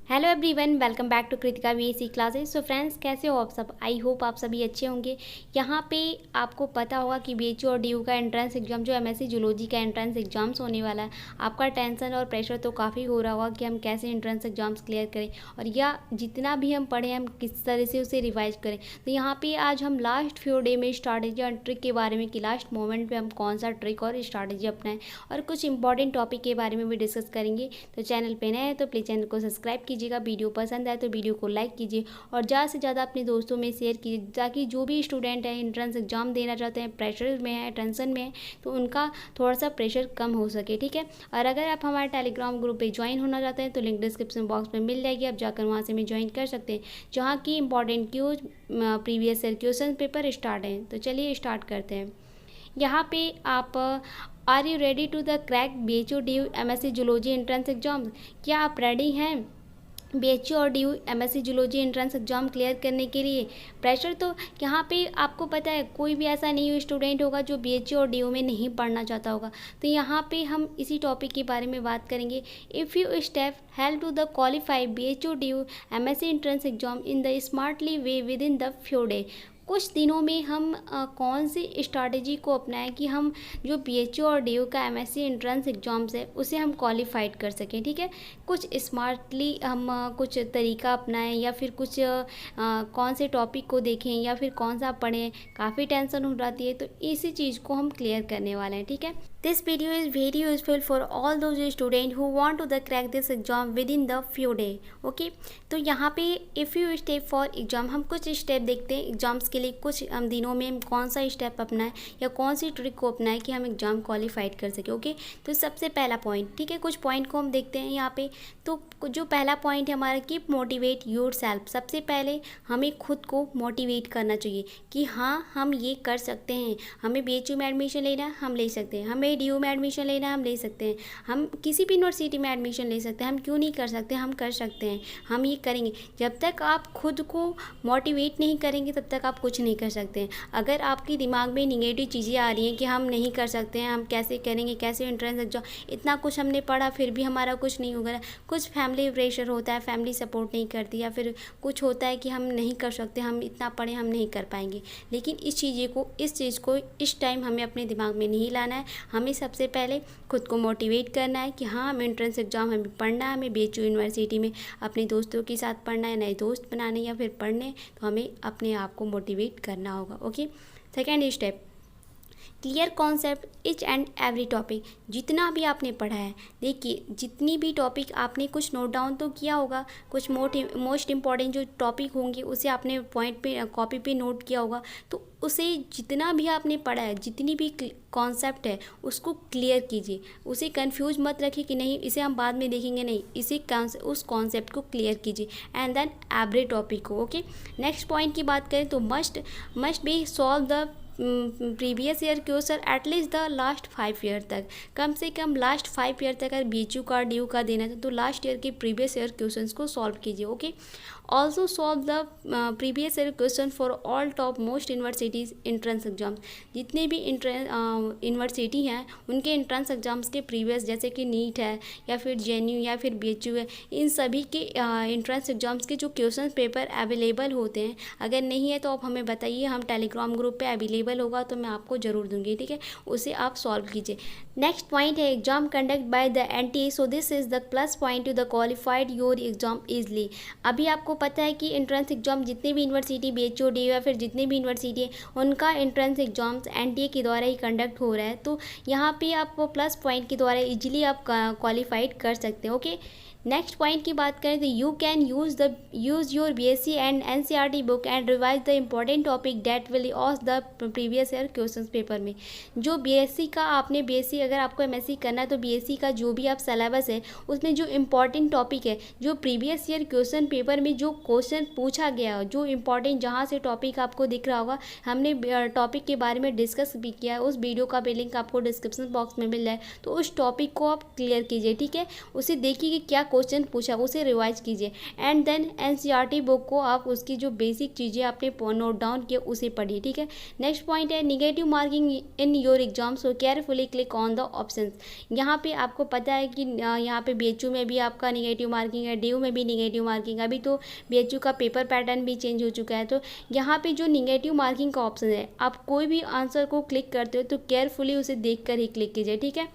Hello everyone, welcome back to Kritika BSc classes. So friends, कैसे हो आप सब? आई होप आप सभी अच्छे होंगे। यहाँ पे आपको पता होगा कि बीएचयू और डीयू का एंट्रेंस एग्जाम, जो एमएससी जूलॉजी का एंट्रेंस एग्जाम्स होने वाला है, आपका टेंशन और प्रेशर तो काफ़ी हो रहा होगा कि हम कैसे एंट्रेंस एग्जाम्स क्लियर करें और या जितना भी हम पढ़ें हम किस तरह से उसे रिवाइज करें। तो यहाँ पर आज हम लास्ट फ्यू डे में स्ट्रैटेजी और ट्रिक के बारे में कि लास्ट मोमेंट पर हम कौन सा ट्रिक और स्ट्रैटेजी अपनाएं और कुछ इंपॉर्टेंट टॉपिक के बारे में भी डिस्कस करेंगे। तो चैनल पे नए हैं तो प्लीज़ चैनल को सब्सक्राइब कीजिएगा। वीडियो पसंद आए तो वीडियो को लाइक कीजिए और ज़्यादा से ज़्यादा अपने दोस्तों में शेयर कीजिए, ताकि जो भी स्टूडेंट है एंट्रेंस एग्जाम देना चाहते हैं, प्रेशर में है, टेंशन में है, तो उनका थोड़ा सा प्रेशर कम हो सके। ठीक है। और अगर आप हमारे टेलीग्राम ग्रुप पे ज्वाइन होना चाहते हैं तो लिंक डिस्क्रिप्शन बॉक्स में मिल जाएगी, आप जाकर वहाँ से भी ज्वाइन कर सकते हैं, जहाँ की important Qs previous year question paper start हैं। तो चलिए स्टार्ट करते हैं। यहाँ पे आप are you ready to the crack BHU DU MSc zoology entrance exam? क्या आप रेडी हैं बीएचयू और DU MSc zoology entrance exam clear करने के लिए? प्रेशर तो यहाँ पे आपको पता है, कोई भी ऐसा नहीं स्टूडेंट होगा जो बीएचयू और डीयू में नहीं पढ़ना चाहता होगा। तो यहाँ पे हम इसी टॉपिक के बारे में बात करेंगे। If you step help to the qualify BHU DU MSc entrance exam in the smartly way within the few day. कुछ दिनों में हम कौन सी स्ट्रैटेजी को अपनाएं कि हम जो बीएचयू और डीयू का एमएससी एंट्रेंस एग्जाम्स है उसे हम क्वालिफाइड कर सकें। ठीक है। कुछ स्मार्टली हम कुछ तरीका अपनाएं या फिर कुछ कौन से टॉपिक को देखें या फिर कौन सा पढ़ें। काफ़ी टेंशन हो जाती है, तो इसी चीज़ को हम क्लियर करने वाले हैं। ठीक है। This video is very useful for all those student who want to the crack this exam within the few day. Okay. तो यहाँ पे if you step for exam, हम कुछ स्टेप देखते हैं एग्जाम्स के लिए। कुछ हम दिनों में हम कौन सा स्टेप अपनाएं या कौन सी ट्रिक को अपनाएं कि हम एग्जाम क्वालिफाइड कर सकें। ओके। तो सबसे पहला पॉइंट, ठीक है, कुछ पॉइंट को हम देखते हैं यहाँ पे। तो जो पहला पॉइंट है हमारा, कीप मोटिवेट योर सेल्फ। सबसे पहले हमें खुद को मोटिवेट करना चाहिए कि हाँ, हम ये कर सकते हैं। हमें बीएचयू में एडमिशन लेना है, हम ले सकते हैं। हमें डीयू में एडमिशन लेना है, हम ले सकते हैं। हम किसी भी यूनिवर्सिटी में एडमिशन ले सकते हैं। हम क्यों नहीं कर सकते? हम कर सकते हैं, हम ये करेंगे। जब तक आप खुद को मोटिवेट नहीं करेंगे तब तक आप कुछ नहीं कर सकते हैं। अगर आपके दिमाग में निगेटिव चीज़ें आ रही हैं कि हम नहीं कर सकते हैं, हम कैसे करेंगे, कैसे एंट्रेंस एग्जाम, इतना कुछ हमने पढ़ा फिर भी हमारा कुछ नहीं होगा, कुछ फैमिली प्रेशर होता है, फैमिली सपोर्ट नहीं करती, या फिर कुछ होता है कि हम नहीं कर सकते, हम इतना पढ़े, हम नहीं कर पाएंगे। लेकिन इस चीज़ को इस टाइम हमें अपने दिमाग में नहीं लाना है। हमें सबसे पहले खुद को मोटिवेट करना है कि हाँ, हमें एंट्रेंस एग्जाम हमें पढ़ना है, हमें बीएचयू यूनिवर्सिटी में अपने दोस्तों के साथ पढ़ना है, नए दोस्त बनाने या फिर पढ़ने। तो हमें अपने आप को मोटिवेट करना होगा। Okay. Second step, clear concept each and every topic. जितना भी आपने पढ़ा है, देखिए जितनी भी टॉपिक आपने कुछ नोट डाउन तो किया होगा, कुछ मोस्ट इम्पॉर्टेंट जो टॉपिक होंगे उसे आपने पॉइंट पे कॉपी पे नोट किया होगा। तो उसे जितना भी आपने पढ़ा है, जितनी भी कॉन्सेप्ट है, उसको क्लियर कीजिए। उसे कंफ्यूज मत रखिए कि नहीं इसे हम बाद में देखेंगे, नहीं, इसे उस कॉन्सेप्ट को क्लियर कीजिए एंड देन एवरी टॉपिक को। ओके। नेक्स्ट पॉइंट की बात करें तो must be solve the previous year question at least the last 5 year तक। कम से कम लास्ट 5 ईयर तक अगर बीएचयू का डीयू का देना है तो लास्ट ईयर के प्रीवियस ईयर क्वेश्चंस को सॉल्व कीजिए। Okay. Also solve the previous year question for all top most universities entrance exams. जितने भी यूनिवर्सिटी हैं उनके एंट्रेंस एग्जाम्स के प्रीवियस, जैसे कि नीट है या फिर जेएनयू या फिर बीएचयू है, इन सभी के एंट्रेंस एग्जाम्स के जो क्वेश्चन पेपर अवेलेबल होते हैं, अगर नहीं है तो आप हमें बताइए, हम टेलीग्राम ग्रुप पे अवेलेबल होगा तो मैं आपको ज़रूर दूंगी। ठीक है। उसे आप सॉल्व कीजिए। नेक्स्ट पॉइंट है exam conduct by the NTA, so this is the plus point two the qualified your exam easily. अभी आपको पता है कि एंट्रेंस एग्जाम जितने भी यूनिवर्सिटी बीएचयू डीयू या फिर जितनी भी यूनिवर्सिटी है उनका एंट्रेंस एग्जाम्स एनटीए के द्वारा ही कंडक्ट हो रहा है। तो यहाँ पे आपको प्लस पॉइंट के द्वारा इजीली आप क्वालिफाइड कर सकते हैं। ओके। नेक्स्ट पॉइंट की बात करें तो you can use your BSc and NCERT book and revise the important topic that will also the previous year question paper में। जो बीएससी का आपने बीएससी अगर आपको एमएससी करना है तो बीएससी का जो भी आप सिलेबस है उसमें जो इम्पॉर्टेंट टॉपिक है, जो प्रीवियस ईयर क्वेश्चन पेपर में जो क्वेश्चन पूछा गया, जो इम्पॉर्टेंट जहाँ से टॉपिक आपको दिख रहा होगा, हमने टॉपिक के बारे में डिस्कस भी किया है, उस वीडियो का भी लिंक आपको डिस्क्रिप्शन बॉक्स में मिल जाए, तो उस टॉपिक को आप क्लियर कीजिए। ठीक है। उसे देखिए कि क्या क्वेश्चन पूछा उसे रिवाइज कीजिए एंड देन एनसीईआरटी बुक को आप उसकी जो बेसिक चीज़ें आपने नोट डाउन किए उसे पढ़िए, ठीक है। नेक्स्ट पॉइंट है negative marking in your exam, so carefully click on the options. यहाँ पे आपको पता है कि यहाँ पे बीएचयू में भी आपका निगेटिव मार्किंग है, डीयू में भी निगेटिव मार्किंग है। अभी तो बीएचयू का पेपर पैटर्न भी चेंज हो चुका है, तो यहाँ पे जो निगेटिव मार्किंग का ऑप्शन है, आप कोई भी आंसर को क्लिक करते हो तो केयरफुली उसे देख कर ही क्लिक कीजिए, ठीक है।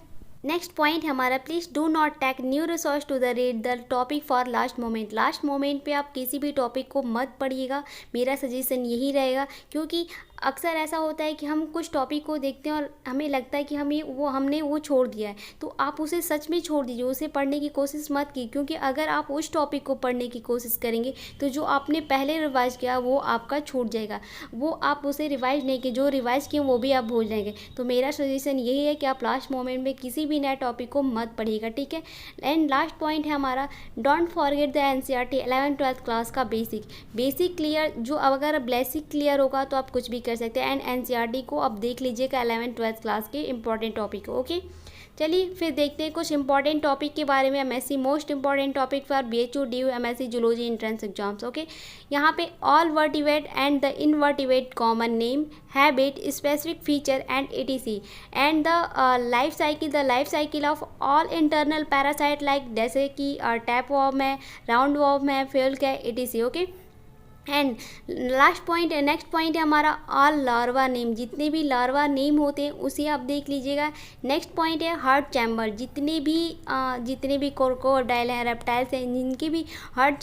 नेक्स्ट पॉइंट हमारा please do not take new resource to the read the topic for last moment. Last moment पे आप किसी भी टॉपिक को मत पढ़िएगा, मेरा सजेशन यही रहेगा, क्योंकि अक्सर ऐसा होता है कि हम कुछ टॉपिक को देखते हैं और हमें लगता है कि हमने वो छोड़ दिया है, तो आप उसे सच में छोड़ दीजिए, उसे पढ़ने की कोशिश मत की, क्योंकि अगर आप उस टॉपिक को पढ़ने की कोशिश करेंगे तो जो आपने पहले रिवाइज किया वो आपका छूट जाएगा, वो आप उसे रिवाइज नहीं किए, जो रिवाइज किए वो भी आप भूल जाएंगे। तो मेरा सजेशन यही है कि आप लास्ट मोमेंट में किसी भी नए टॉपिक को मत पढ़िएगा, ठीक है। एंड लास्ट पॉइंट है हमारा don't forget the NCERT 11th-12th class का बेसिक क्लियर, जो अगर बेसिक क्लियर होगा तो आप कुछ भी कर सकते हैं। एंड एनसीईआरटी को आप देख लीजिएगा 11th-12th क्लास के इंपॉर्टेंट टॉपिक, ओके। चलिए फिर देखते हैं कुछ इंपॉर्टेंट टॉपिक के बारे में। MSc most important topic for BHU DU MSc zoology entrance exams, okay. यहाँ पे ऑल वर्टिवेट and the invertebrate common name, habit, specific feature and etc and the life cycle of all internal parasite like, जैसे कि tape worm है, round worm है, fluke है, etc, okay. And last point है, next point है हमारा all larva name, जितने भी लार्वा नेम होते हैं उसे आप देख लीजिएगा। नेक्स्ट पॉइंट है हार्ट चैम्बर, जितने भी क्रोकोडाइल हैं, रेप्टाइल्स हैं, जिनके भी हार्ट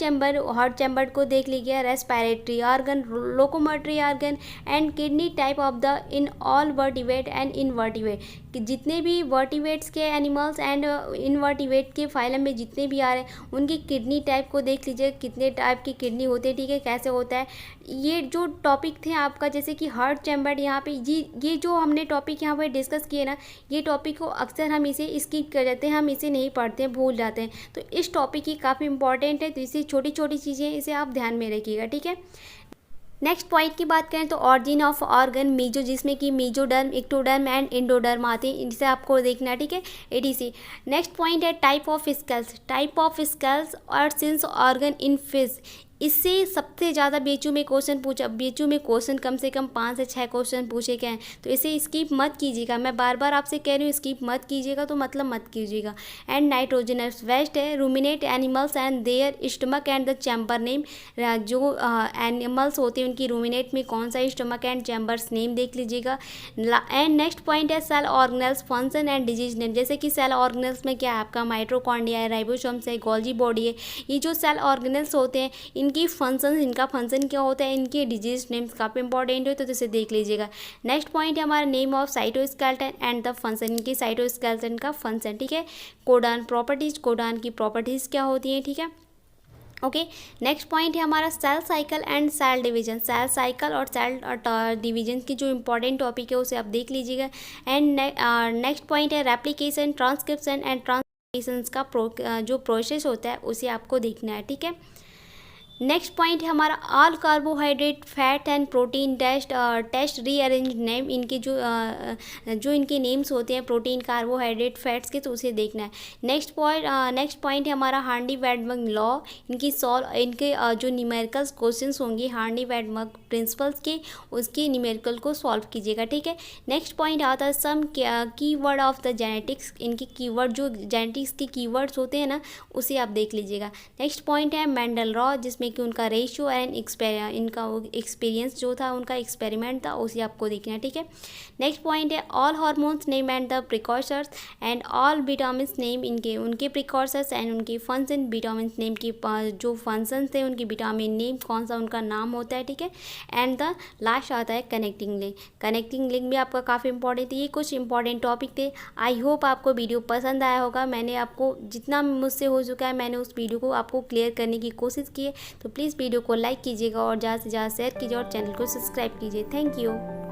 चैम्बर को देख लीजिएगा। Respiratory organ, locomotory organ and kidney type of the in all वर्टिवेट एंड इनवर्टिवेट, जितने भी वर्टिवेट्स के एनिमल्स एंड इनवर्टिवेट के फाइलम में जितने भी आ रहे हैं उनकी किडनी टाइप को देख लीजिए, कितने टाइप की किडनी होते हैं, ठीक है, कैसे होता है। ये जो टॉपिक थे आपका, जैसे कि हार्ट चैम्बर, यहाँ पे ये जो हमने टॉपिक यहाँ पे डिस्कस किए ना, ये टॉपिक को अक्सर हम इसे स्किप कर जाते हैं, हम इसे नहीं पढ़ते हैं, भूल जाते हैं। तो इस टॉपिक ही काफ़ी इंपॉर्टेंट है, तो इसे छोटी छोटी चीज़ें इसे आप ध्यान में रखिएगा, ठीक है। नेक्स्ट पॉइंट की बात करें तो ऑरिजिन ऑफ ऑर्गन मीजो, जिसमें कि मीजोडर्म, इक्टोडर्म एंड इंडोडर्म आते हैं, इनसे आपको देखना है, ठीक है, एडीसी। नेक्स्ट पॉइंट है टाइप ऑफ स्केल्स और सेंस ऑर्गन इन फिश। इससे सबसे ज़्यादा बीएचयू में क्वेश्चन कम से कम 5 से 6 क्वेश्चन पूछे गए हैं, तो इसे स्किप मत कीजिएगा। मैं बार बार आपसे कह रही हूँ स्किप मत कीजिएगा, तो मतलब मत कीजिएगा। एंड नाइट्रोजनस वेस्ट है, ruminate animals and their stomach and the chamber name, जो एनिमल्स होते हैं उनकी रूमिनेट में कौन सा स्टमक एंड चैम्बर्स नेम देख लीजिएगा। एंड नेक्स्ट पॉइंट है cell organelles function and disease name, जैसे कि सेल ऑर्गेनल्स में क्या है आपका माइटोकॉन्ड्रिया है, राइबोसोम्स है, गोल्जी बॉडी है। ये जो सेल ऑर्गेनल्स होते हैं इनका फंक्शन क्या होता है, इनके डिजीज नेम्स काफ़ी इंपॉर्टेंट है, तो इसे देख लीजिएगा। नेक्स्ट पॉइंट है हमारा name of cytoskeleton and the function, इनकी साइटोस्केलेटन का फंक्शन, ठीक है। कोडान की प्रॉपर्टीज़ क्या होती हैं, ठीक है, ओके। नेक्स्ट पॉइंट है हमारा cell cycle and cell division, cell cycle और सेल डिवीजन की जो इंपॉर्टेंट टॉपिक है उसे आप देख लीजिएगा। एंड नेक्स्ट पॉइंट है रेप्लिकेशन, ट्रांसक्रिप्शन एंड ट्रांसलेशन का जो प्रोसेस होता है उसे आपको देखना है, ठीक है। नेक्स्ट पॉइंट है हमारा all carbohydrate fat and protein test rearrange name, इनके जो इनके नेम्स होते हैं प्रोटीन, कार्बोहाइड्रेट, फैट्स के, तो उसे देखना है। नेक्स्ट पॉइंट है हमारा हार्डी-वेडमर्ग लॉ, इनके जो न्यूमेरिकल्स क्वेश्चंस होंगे हार्डी-वेडमर्ग प्रिंसिपल्स के, उसके न्यूमेरिकल को सॉल्व कीजिएगा, ठीक है। नेक्स्ट पॉइंट आता है सम कीवर्ड ऑफ द जेनेटिक्स, इनके कीवर्ड जो जेनेटिक्स के कीवर्ड्स होते हैं ना उसे आप देख लीजिएगा। नेक्स्ट पॉइंट है मेंडल लॉ, जिसमें कि उनका रेशियो एंड इनका वो एक्सपीरियंस जो था, उनका एक्सपेरिमेंट था, उसे आपको देखना है, ठीक है। नेक्स्ट पॉइंट है all hormones name and the precursors and all vitamins name, उनके प्रिकॉर्सर्स एंड उनके फंक्शन, विटामिन्स नेम की जो फंक्शन थे उनकी विटामिन नेम कौन सा उनका नाम होता है, ठीक है। एंड द लास्ट आता है कनेक्टिंग लिंक भी आपका काफ़ी इंपॉर्टेंट है। ये कुछ इंपॉर्टेंट टॉपिक थे। आई होप आपको वीडियो पसंद आया होगा। मैंने आपको जितना मुझसे हो चुका है मैंने उस वीडियो को आपको क्लियर करने की कोशिश की है, तो प्लीज़ वीडियो को लाइक कीजिएगा और ज़्यादा से ज़्यादा शेयर कीजिए और चैनल को सब्सक्राइब कीजिए। Thank you.